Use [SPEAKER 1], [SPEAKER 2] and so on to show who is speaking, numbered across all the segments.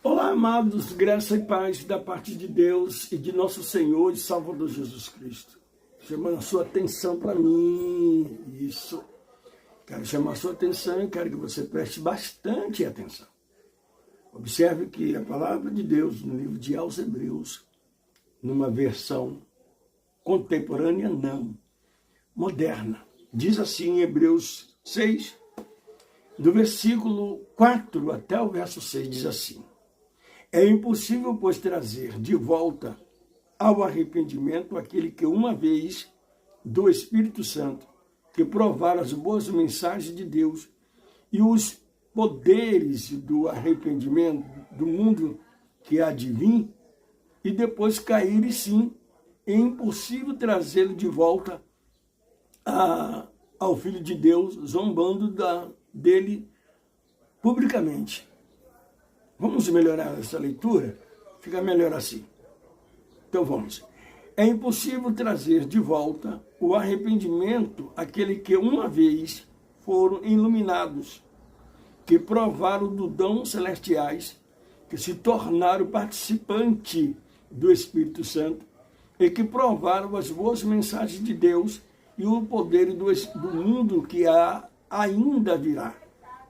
[SPEAKER 1] Olá, amados, graça e paz da parte de Deus e de nosso Senhor e Salvador Jesus Cristo. Chamando a sua atenção para mim, isso. Quero chamar a sua atenção e quero que você preste bastante atenção. Observe que a palavra de Deus no livro de aos Hebreus, numa versão contemporânea, não, moderna, diz assim em Hebreus 6, do versículo 4 até o verso 6, diz assim: é impossível, pois, trazer de volta ao arrependimento aquele que uma vez, do Espírito Santo, que provaram as boas mensagens de Deus e os poderes do arrependimento do mundo que há de vir, e depois caírem, sim, é impossível trazê-lo de volta ao Filho de Deus, zombando dele publicamente. Vamos melhorar essa leitura? Fica melhor assim. Então vamos. É impossível trazer de volta o arrependimento àquele que uma vez foram iluminados, que provaram do dom celestiais, que se tornaram participante do Espírito Santo e que provaram as boas mensagens de Deus e o poder do mundo que ainda virá,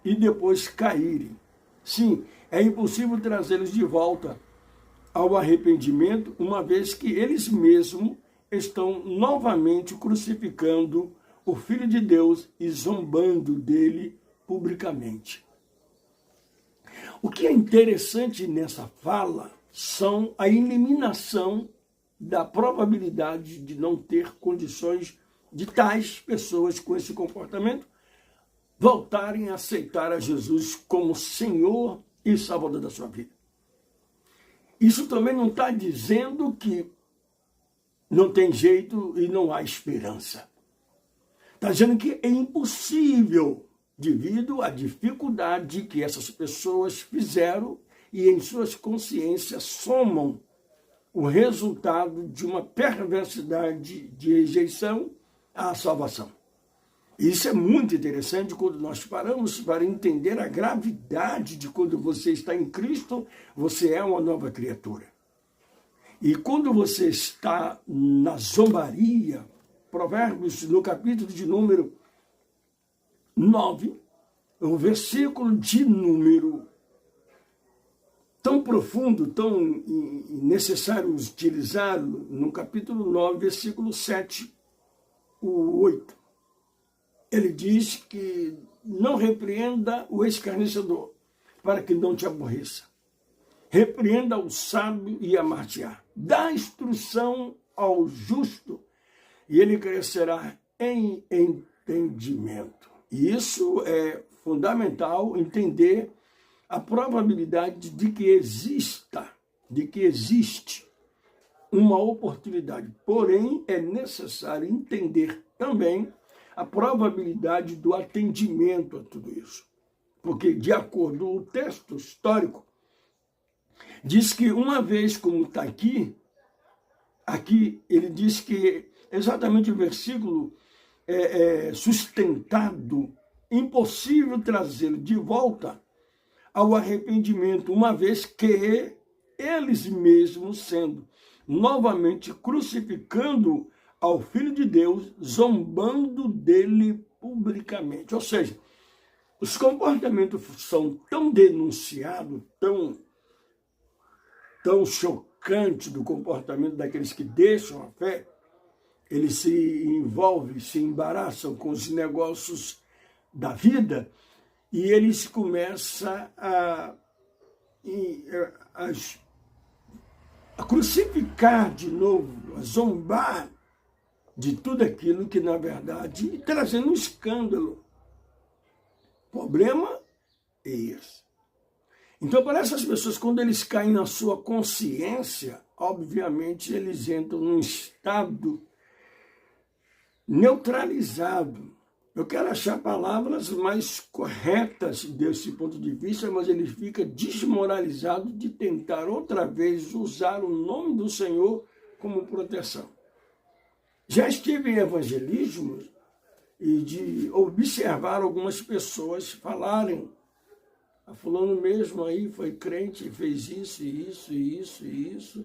[SPEAKER 1] e depois caírem. Sim, é impossível trazê-los de volta ao arrependimento, uma vez que eles mesmos estão novamente crucificando o Filho de Deus e zombando dele publicamente. O que é interessante nessa fala são a eliminação da probabilidade de não ter condições de tais pessoas com esse comportamento voltarem a aceitar a Jesus como Senhor e Salvador da sua vida. Isso também não está dizendo que não tem jeito e não há esperança. Está dizendo que é impossível devido à dificuldade que essas pessoas fizeram e em suas consciências somam o resultado de uma perversidade de rejeição à salvação. Isso é muito interessante quando nós paramos para entender a gravidade de quando você está em Cristo, você é uma nova criatura. E quando você está na zombaria, Provérbios, no capítulo de número 9, o versículo de número tão profundo, tão necessário utilizá-lo, no capítulo 9, versículo 7, o 8. Ele diz que não repreenda o escarnecedor, para que não te aborreça. Repreenda o sábio e amar-te-á. Dá instrução ao justo, e ele crescerá em entendimento. E isso é fundamental, entender a probabilidade de que existe uma oportunidade. Porém, é necessário entender também a probabilidade do atendimento a tudo isso. Porque, de acordo com o texto histórico, diz que uma vez, como está aqui ele diz que exatamente o versículo sustentado, impossível trazê-lo de volta ao arrependimento, uma vez que eles mesmos sendo novamente crucificando ao Filho de Deus, zombando dele publicamente. Ou seja, os comportamentos são tão denunciados, tão chocantes do comportamento daqueles que deixam a fé, eles se envolvem, se embaraçam com os negócios da vida e eles começam a crucificar de novo, a zombar de tudo aquilo que, na verdade, trazendo um escândalo. O problema é esse. Então, para essas pessoas, quando eles caem na sua consciência, obviamente, eles entram num estado neutralizado. Eu quero achar palavras mais corretas desse ponto de vista, mas ele fica desmoralizado de tentar outra vez usar o nome do Senhor como proteção. Já estive em evangelismo e de observar algumas pessoas falarem A fulano mesmo aí foi crente, fez isso, isso, isso, isso,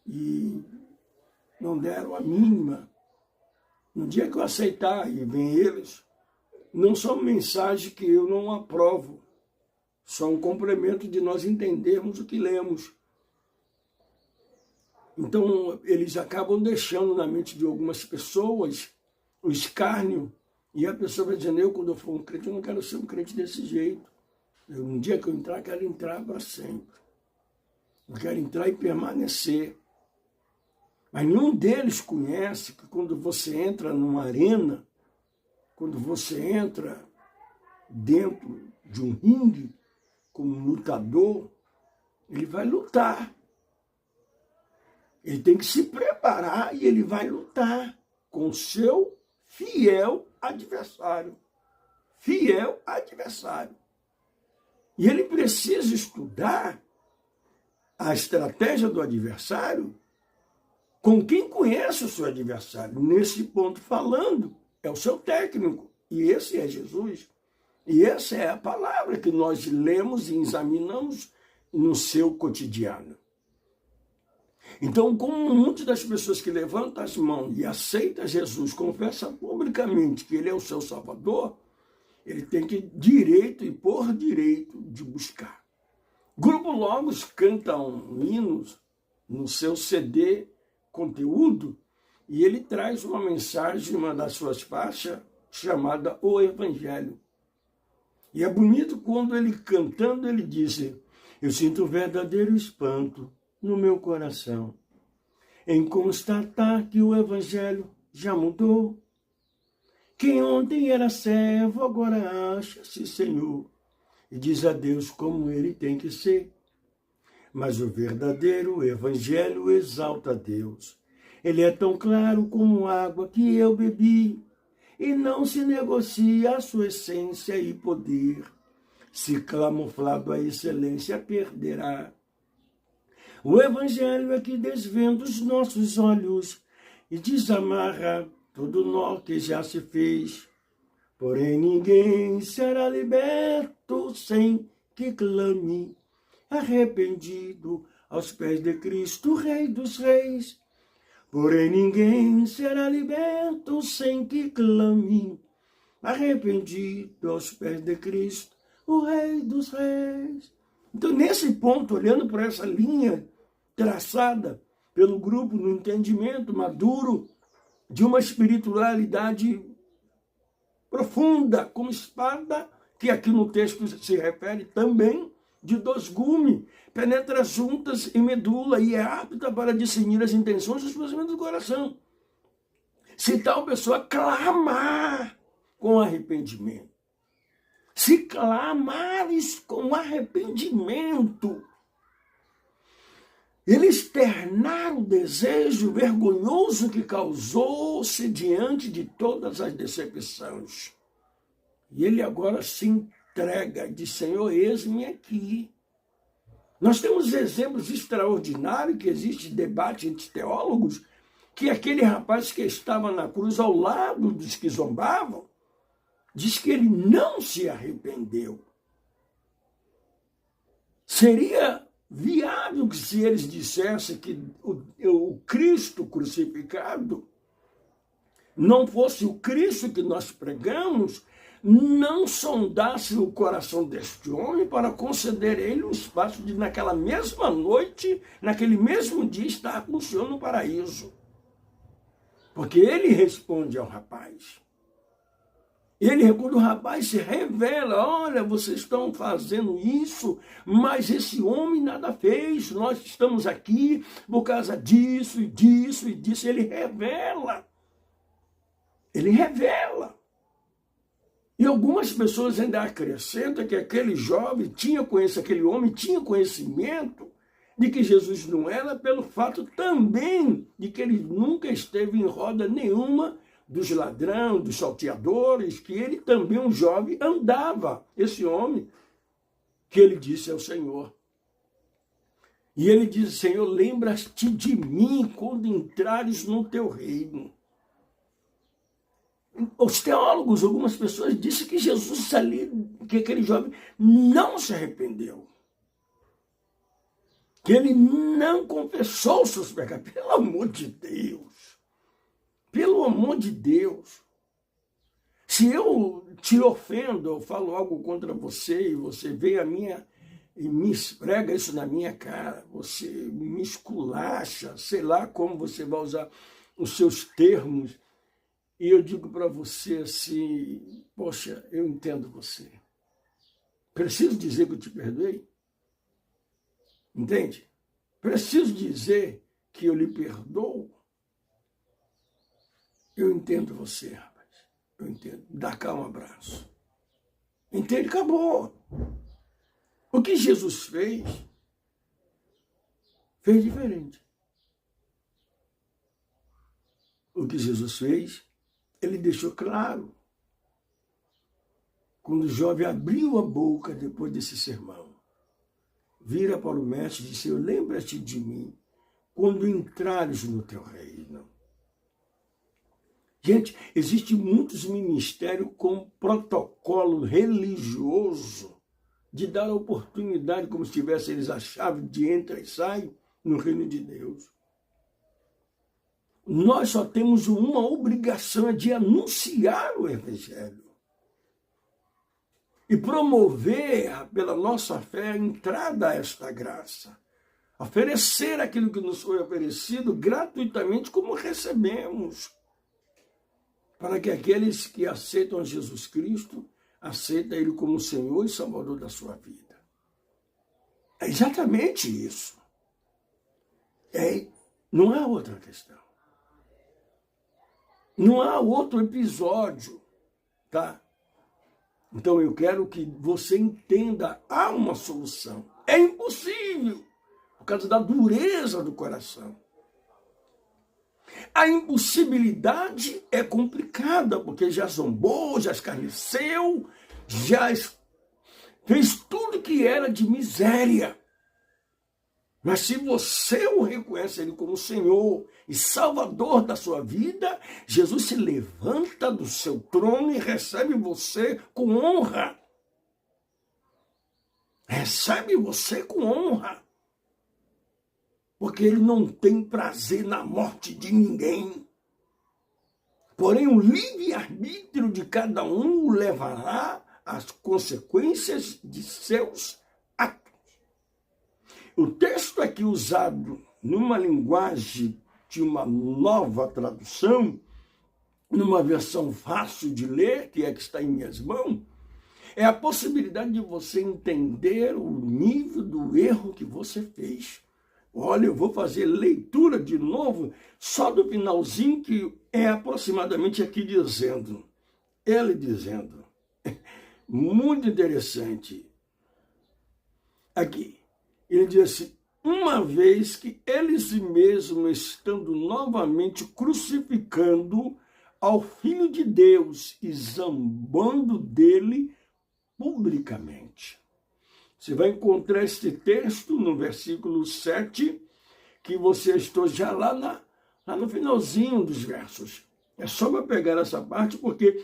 [SPEAKER 1] e não deram a mínima. No dia que eu aceitar, e vem eles, não são mensagens que eu não aprovo, são um complemento de nós entendermos o que lemos. Então, eles acabam deixando na mente de algumas pessoas o escárnio, e a pessoa vai dizendo, quando eu for um crente, eu não quero ser um crente desse jeito. Um dia que eu entrar, quero entrar para sempre. Eu quero entrar e permanecer. Mas nenhum deles conhece que quando você entra numa arena, quando você entra dentro de um ringue, como um lutador, ele vai lutar. Ele tem que se preparar e ele vai lutar com o seu fiel adversário. Fiel adversário. E ele precisa estudar a estratégia do adversário com quem conhece o seu adversário. Nesse ponto falando, é o seu técnico. E esse é Jesus. E essa é a palavra que nós lemos e examinamos no seu cotidiano. Então, como muitas das pessoas que levantam as mãos e aceitam Jesus, confessam publicamente que ele é o seu Salvador, ele tem que direito e por direito de buscar. Grupo Logos canta hinos no seu CD Conteúdo e ele traz uma mensagem, uma das suas faixas, chamada O Evangelho. E é bonito quando ele cantando, ele diz, eu sinto verdadeiro espanto no meu coração em constatar que o Evangelho já mudou. Quem ontem era servo, agora acha-se Senhor, e diz a Deus como ele tem que ser. Mas o verdadeiro Evangelho exalta a Deus. Ele é tão claro como água que eu bebi, e não se negocia a sua essência e poder. Se camuflado a excelência, perderá. O Evangelho é que desvenda os nossos olhos e desamarra todo nó que já se fez. Porém ninguém será liberto sem que clame, arrependido aos pés de Cristo, Rei dos Reis. Porém ninguém será liberto sem que clame, arrependido aos pés de Cristo, o Rei dos Reis. Então, nesse ponto, olhando para essa linha traçada pelo grupo no entendimento maduro de uma espiritualidade profunda, como espada, que aqui no texto se refere também de 2 gumes, penetra juntas em medula e é apta para discernir as intenções e os pensamentos do coração. Se tal pessoa clamar com arrependimento, se clamares com arrependimento, ele externar o desejo vergonhoso que causou-se diante de todas as decepções. E ele agora se entrega e diz, Senhor, eis-me aqui. Nós temos exemplos extraordinários, que existe debate entre teólogos, que aquele rapaz que estava na cruz ao lado dos que zombavam, diz que ele não se arrependeu. Seria viável que se eles dissessem que o Cristo crucificado não fosse o Cristo que nós pregamos, não sondasse o coração deste homem para conceder a ele o espaço de, naquela mesma noite, naquele mesmo dia, estar com o Senhor no paraíso. Porque ele responde ao rapaz. Quando o rapaz se revela, olha, vocês estão fazendo isso, mas esse homem nada fez, nós estamos aqui por causa disso, e disso, e disso. Ele revela. Ele revela. E algumas pessoas ainda acrescentam que aquele jovem aquele homem tinha conhecimento de que Jesus não era, pelo fato também de que ele nunca esteve em roda nenhuma dos ladrões, dos salteadores, que ele também, um jovem, andava, esse homem, que ele disse ao Senhor. E ele diz, Senhor, lembra-te de mim quando entrares no teu reino. Os teólogos, algumas pessoas, disseram que Jesus ali, que aquele jovem não se arrependeu. Que ele não confessou os seus pecados. Pelo amor de Deus. Pelo amor de Deus. Se eu te ofendo, eu falo algo contra você e você vem a minha e me esfrega isso na minha cara, você me esculacha, sei lá como você vai usar os seus termos, e eu digo para você assim, poxa, eu entendo você. Preciso dizer que eu te perdoei? Entende? Preciso dizer que eu lhe perdoo? Eu entendo você, rapaz. Eu entendo. Dá cá um abraço. Entende? Acabou. O que Jesus fez diferente. O que Jesus fez, ele deixou claro. Quando o jovem abriu a boca depois desse sermão, vira para o mestre e disse, lembra-te de mim quando entrares no teu reino. Gente, existem muitos ministérios com protocolo religioso de dar oportunidade como se tivessem eles a chave de entra e sai no reino de Deus. Nós só temos uma obrigação, de anunciar o Evangelho e promover pela nossa fé a entrada a esta graça. Oferecer aquilo que nos foi oferecido gratuitamente como recebemos. Para que aqueles que aceitam Jesus Cristo, aceitem Ele como Senhor e Salvador da sua vida. É exatamente isso. Não há outra questão. Não há outro episódio, tá? Então eu quero que você entenda, há uma solução. É impossível, por causa da dureza do coração. A impossibilidade é complicada, porque já zombou, já escarneceu, já fez tudo que era de miséria. Mas se você o reconhece Ele como Senhor e Salvador da sua vida, Jesus se levanta do seu trono e recebe você com honra. Recebe você com honra. Porque Ele não tem prazer na morte de ninguém. Porém, o livre-arbítrio de cada um o levará às consequências de seus atos. O texto aqui usado numa linguagem de uma nova tradução, numa versão fácil de ler, que é que está em minhas mãos, é a possibilidade de você entender o nível do erro que você fez. Olha, eu vou fazer leitura de novo, só do finalzinho, que é aproximadamente aqui dizendo. Ele dizendo, muito interessante. Aqui, ele diz assim, uma vez que eles mesmos estando novamente crucificando ao Filho de Deus e zombando dele publicamente. Você vai encontrar este texto no versículo 7, que você estou já lá no finalzinho dos versos. É só para pegar essa parte, porque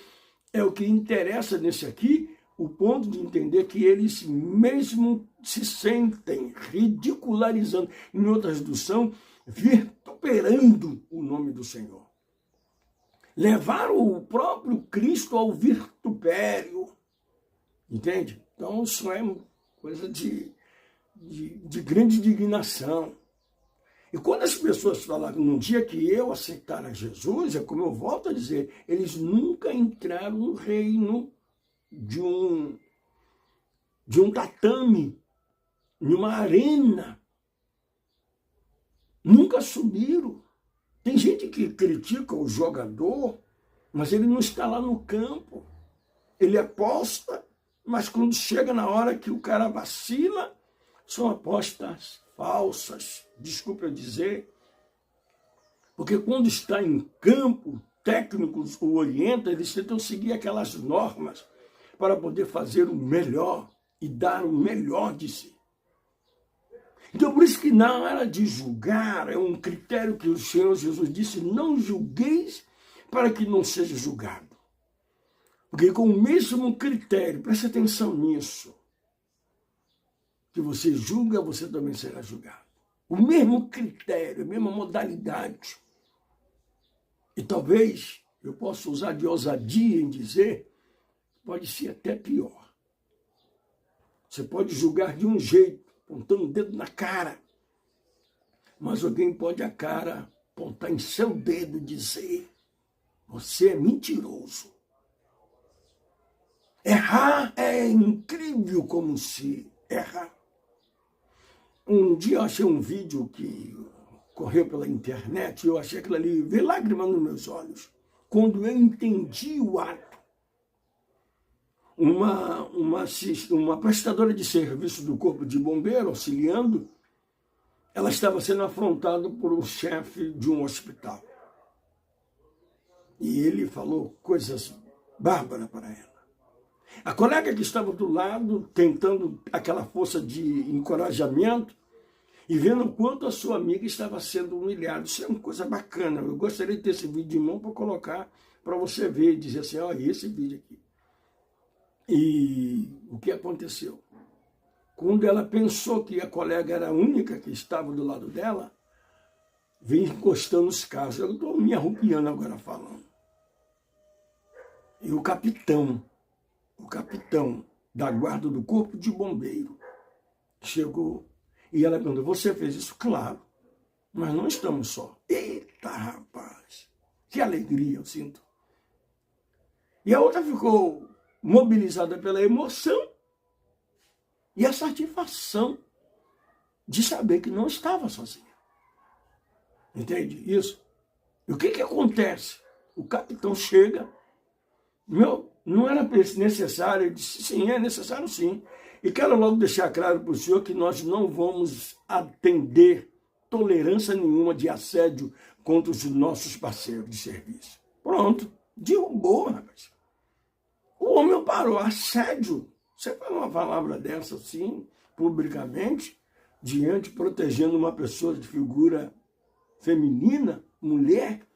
[SPEAKER 1] é o que interessa nesse aqui, o ponto de entender que eles mesmo se sentem ridicularizando, em outra tradução, vituperando o nome do Senhor. Levaram o próprio Cristo ao vitupério. Entende? Então, isso é coisa de grande indignação. E quando as pessoas falam, no dia que eu aceitar a Jesus, é como eu volto a dizer, eles nunca entraram no reino de um tatame, numa arena. Nunca subiram. Tem gente que critica o jogador, mas ele não está lá no campo. Ele aposta, mas quando chega na hora que o cara vacila, são apostas falsas, desculpe eu dizer. Porque quando está em campo, técnicos o orientam, eles tentam seguir aquelas normas para poder fazer o melhor e dar o melhor de si. Então, por isso que na hora de julgar, é um critério que o Senhor Jesus disse, não julgueis para que não seja julgado. Porque com o mesmo critério, preste atenção nisso, que você julga, você também será julgado. O mesmo critério, a mesma modalidade. E talvez eu possa usar de ousadia em dizer, pode ser até pior. Você pode julgar de um jeito, apontando o dedo na cara, mas alguém pode a cara apontar em seu dedo e dizer, você é mentiroso. Errar é incrível como se erra. Um dia eu achei um vídeo que correu pela internet e eu achei aquilo ali, veio lágrimas nos meus olhos. Quando eu entendi o ato, uma prestadora de serviço do Corpo de Bombeiro, auxiliando, ela estava sendo afrontada por um chefe de um hospital. E ele falou coisas bárbaras para ela. A colega que estava do lado, tentando aquela força de encorajamento, e vendo o quanto a sua amiga estava sendo humilhada. Isso é uma coisa bacana. Eu gostaria de ter esse vídeo em mão para colocar, para você ver e dizer assim, olha, esse vídeo aqui. E o que aconteceu? Quando ela pensou que a colega era a única que estava do lado dela, veio encostando os carros. Eu estou me arrupiando agora falando. E o capitão da guarda do Corpo de Bombeiro chegou e ela perguntou, você fez isso? Claro, mas não estamos só. Eita, rapaz, que alegria eu sinto. E a outra ficou mobilizada pela emoção e a satisfação de saber que não estava sozinha. Entende isso? E o que acontece? O capitão chega, não era necessário, ele disse, sim, é necessário sim. E quero logo deixar claro para o senhor que nós não vamos atender tolerância nenhuma de assédio contra os nossos parceiros de serviço. Pronto, derrubou, rapaz. O homem parou, assédio. Você fala uma palavra dessa assim, publicamente, protegendo uma pessoa de figura feminina, mulher,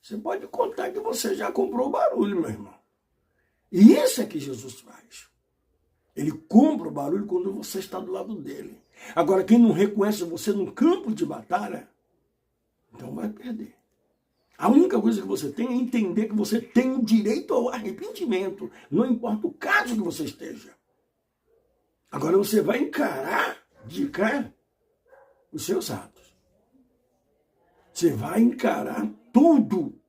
[SPEAKER 1] você pode contar que você já comprou barulho, meu irmão. E isso é que Jesus faz. Ele compra o barulho quando você está do lado dele. Agora, quem não reconhece você no campo de batalha, então vai perder. A única coisa que você tem é entender que você tem o direito ao arrependimento. Não importa o caso que você esteja. Agora você vai encarar de cara os seus atos. Você vai encarar tudo.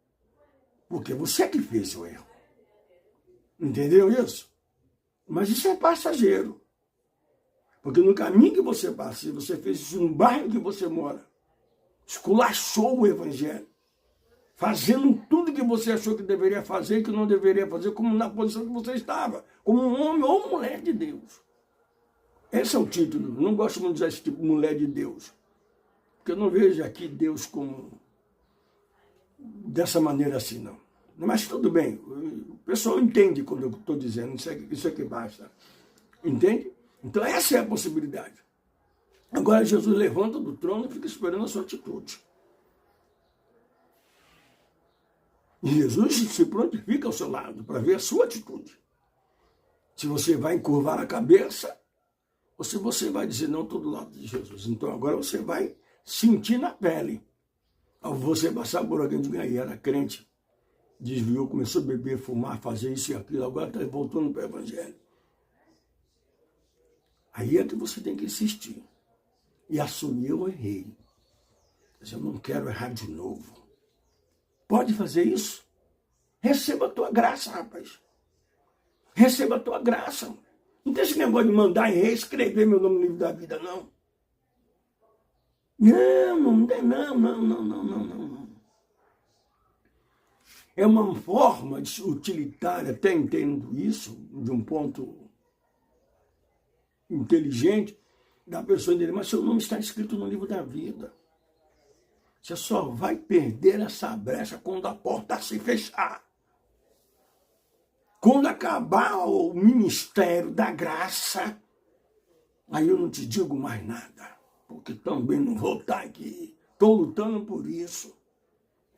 [SPEAKER 1] Porque você é que fez o erro. Entendeu isso? Mas isso é passageiro. Porque no caminho que você passa, se você fez isso no bairro que você mora, esculachou o evangelho, fazendo tudo que você achou que deveria fazer e que não deveria fazer, como na posição que você estava, como um homem ou mulher de Deus. Esse é o título. Eu não gosto muito de usar esse tipo, mulher de Deus. Porque eu não vejo aqui Deus como dessa maneira assim, não. Mas tudo bem, o pessoal entende quando eu estou dizendo, isso é que basta. Entende? Então essa é a possibilidade. Agora Jesus levanta do trono e fica esperando a sua atitude. E Jesus se prontifica ao seu lado para ver a sua atitude. Se você vai encurvar a cabeça, ou se você vai dizer, não, estou do lado de Jesus. Então agora você vai sentir na pele. Ao você passar por alguém de ganhar, era crente, desviou, começou a beber, fumar, fazer isso e aquilo, agora está voltando para o evangelho. Aí é que você tem que insistir. E assumir, eu errei. Mas eu não quero errar de novo. Pode fazer isso? Receba a tua graça, rapaz. Receba a tua graça. Não tem esse negócio de mandar e reescrever meu nome no livro da vida, não. Não. É uma forma utilitária, até entendo isso, de um ponto inteligente, da pessoa entender, mas seu nome está escrito no livro da vida. Você só vai perder essa brecha quando a porta se fechar. Quando acabar o ministério da graça, aí eu não te digo mais nada, porque também não vou estar aqui. Estou lutando por isso.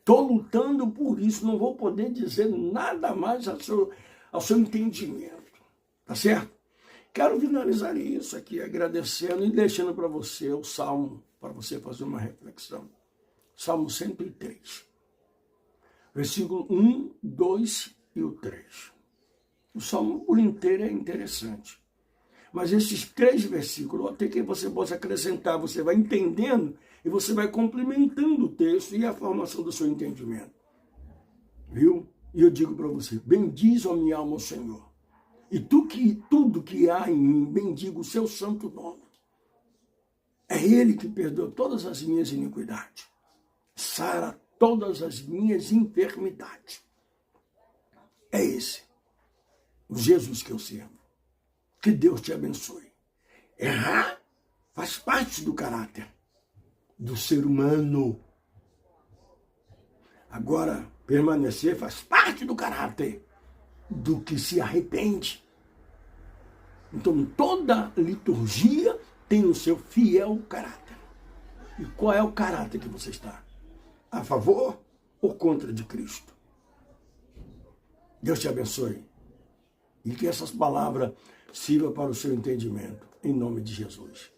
[SPEAKER 1] Estou lutando por isso, não vou poder dizer nada mais ao seu entendimento. Tá certo? Quero finalizar isso aqui agradecendo e deixando para você o Salmo, para você fazer uma reflexão. Salmo 103, versículo 1, 2 e o 3. O Salmo por inteiro é interessante. Mas esses 3 versículos, até que você possa acrescentar, você vai entendendo e você vai complementando o texto e a formação do seu entendimento. Viu? E eu digo para você, bendiz a minha alma, o Senhor. E tudo que há em mim, bendiga o seu santo nome. É Ele que perdoa todas as minhas iniquidades. Sara todas as minhas enfermidades. É esse o Jesus que eu sirvo. Que Deus te abençoe. Errar faz parte do caráter do ser humano. Agora, permanecer faz parte do caráter do que se arrepende. Então, toda liturgia tem o seu fiel caráter. E qual é o caráter que você está? A favor ou contra de Cristo? Deus te abençoe. E que essas palavras sirvam para o seu entendimento. Em nome de Jesus.